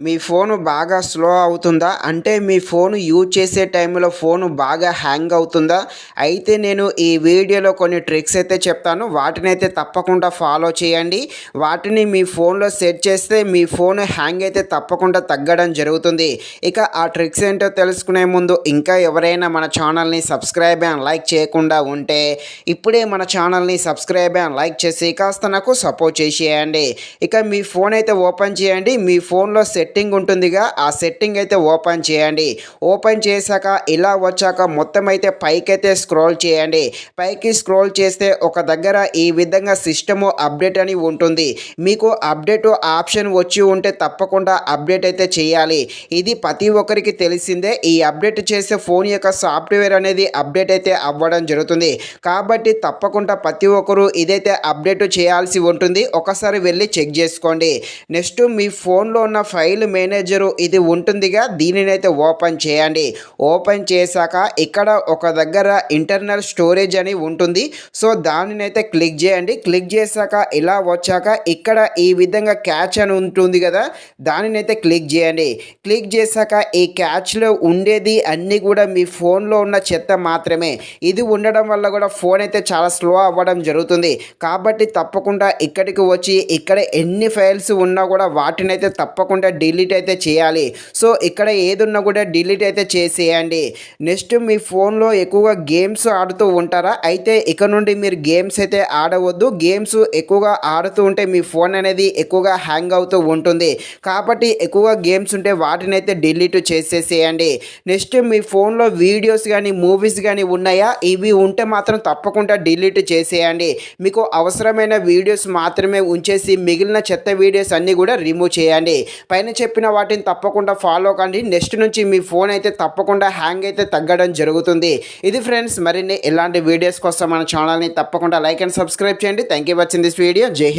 మీ phone బాగా slow అవుతుందా? అంటే మీ ఫోను యూజ్ చేసే టైంలో ఫోను బాగా హ్యాంగ్ అవుతుందా? అయితే నేను ఈ వీడియోలో కొన్ని ట్రిక్స్ అయితే చెప్తాను. వాటినైతే తప్పకుండా ఫాలో చేయండి. వాటిని మీ ఫోన్‌లో సెట్ చేస్తే మీ ఫోను హ్యాంగ్ అయితే తప్పకుండా తగ్గడం జరుగుతుంది. ఇక ఆ ట్రిక్స్ ఏంటో తెలుసుకునే ముందు ఇంకా ఎవరైనా మన ఛానల్‌ని సబ్స్క్రైబ్ అండ్ లైక్ చేయకుండా ఉంటే ఇప్పుడే మన ఛానల్‌ని సబ్స్క్రైబ్ అండ్ లైక్ చేసి కాస్త నాకు సపోర్ట్ చేసేయండి. ఇక మీ ఫోన్ అయితే ఓపెన్ చేయండి. మీ ఫోన్‌లో సెట్టింగ్ ఉంటుందిగా, ఆ సెట్టింగ్ అయితే ఓపెన్ చేయండి. ఓపెన్ చేశాక ఇలా వచ్చాక మొత్తం అయితే పైకైతే స్క్రోల్ చేయండి. పైకి స్క్రోల్ చేస్తే ఒక దగ్గర ఈ విధంగా సిస్టము అప్డేట్ అని ఉంటుంది. మీకు అప్డేట్ ఆప్షన్ వచ్చి ఉంటే తప్పకుండా అప్డేట్ అయితే చేయాలి. ఇది ప్రతి ఒక్కరికి తెలిసిందే. ఈ అప్డేట్ చేసే ఫోన్ యొక్క సాఫ్ట్వేర్ అనేది అప్డేట్ అయితే అవ్వడం జరుగుతుంది. కాబట్టి తప్పకుండా ప్రతి ఒక్కరు ఇదైతే అప్డేట్ చేయాల్సి ఉంటుంది. ఒకసారి వెళ్ళి చెక్ చేసుకోండి. నెక్స్ట్ మీ ఫోన్లో ఉన్న ఫైల్ మేనేజరు ఇది ఉంటుందిగా, దీనినైతే ఓపెన్ చేయండి. ఓపెన్ చేశాక ఇక్కడ ఒక దగ్గర ఇంటర్నల్ స్టోరేజ్ అని ఉంటుంది. సో దానినైతే క్లిక్ చేయండి. క్లిక్ చేశాక ఇలా వచ్చాక ఇక్కడ ఈ విధంగా క్యాచ్ అని ఉంటుంది కదా, దానినైతే క్లిక్ చేయండి. క్లిక్ చేశాక ఈ క్యాచ్లో ఉండేది అన్నీ కూడా మీ ఫోన్లో ఉన్న చెత్త మాత్రమే. ఇది ఉండడం వల్ల కూడా ఫోన్ అయితే చాలా స్లో అవ్వడం జరుగుతుంది. కాబట్టి తప్పకుండా ఇక్కడికి వచ్చి ఇక్కడ ఎన్ని ఫైల్స్ ఉన్నా కూడా వాటినైతే తప్పకుండా డిలీట్ అయితే చేయాలి. సో ఇక్కడ ఏది ఉన్నా కూడా డిలీట్ అయితే చేసేయండి. నెక్స్ట్ మీ ఫోన్లో ఎక్కువగా గేమ్స్ ఆడుతూ ఉంటారా? అయితే ఇక నుండి మీరు గేమ్స్ అయితే ఆడవద్దు. గేమ్స్ ఎక్కువగా ఆడుతూ ఉంటే మీ ఫోన్ అనేది ఎక్కువగా హ్యాంగ్ అవుతూ ఉంటుంది. కాబట్టి ఎక్కువగా గేమ్స్ ఉంటే వాటినైతే డిలీట్ చేసేసేయండి. నెక్స్ట్ మీ ఫోన్లో వీడియోస్ కానీ మూవీస్ కానీ ఉన్నాయా? ఇవి ఉంటే మాత్రం తప్పకుండా డిలీట్ చేసేయండి. మీకు అవసరమైన వీడియోస్ మాత్రమే ఉంచేసి మిగిలిన చెత్త వీడియోస్ అన్నీ కూడా రిమూవ్ చేయండి. పైన చెప్పిన వాటిని తప్పకుండా ఫాలో కండి. నెక్స్ట్ నుంచి మీ ఫోన్ అయితే తప్పకుండా హ్యాంగ్ అయితే తగ్గడం జరుగుతుంది. ఇది ఫ్రెండ్స్, మరిన్ని ఇలాంటి వీడియోస్ కోసం మన ఛానల్ని తప్పకుండా లైక్ అండ్ సబ్స్క్రైబ్ చేయండి. Thank you watching this video. జై హింద్.